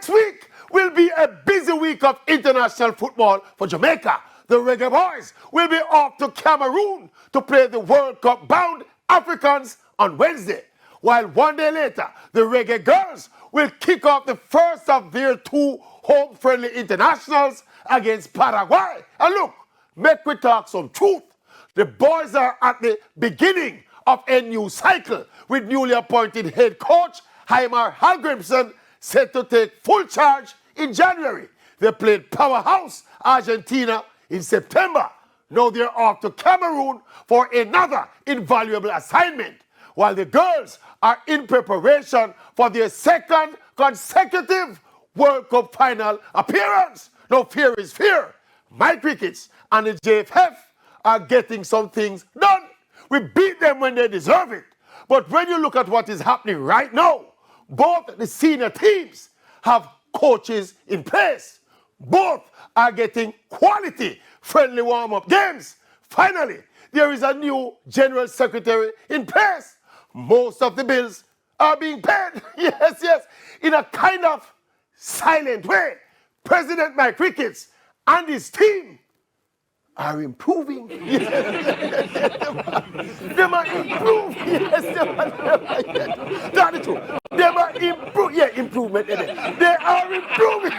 Next week will be a busy week of international football for Jamaica. The Reggae Boys will be off to Cameroon to play the World Cup-bound Africans on Wednesday, while one day later, the Reggae Girls will kick off the first of their two home-friendly internationals against Paraguay. And look, make we talk some truth. The boys are at the beginning of a new cycle with newly appointed head coach Heimar Hallgrimsson set to take full charge in January. They played powerhouse Argentina in September. Now they're off to Cameroon for another invaluable assignment, while the girls are in preparation for their second consecutive World Cup final appearance. No fear is fear. Mike Ricketts and the JFF are getting some things done. We beat them when they deserve it. But when you look at what is happening right now, both the senior teams have coaches in place. Both are getting quality, friendly warm-up games. Finally, there is a new general secretary in place. Most of the bills are being paid. Yes, in a kind of silent way. President Mike Ricketts and his team are improving. They are improving. Yes, that's the truth. They are improving. Yeah, improvement. They are improving.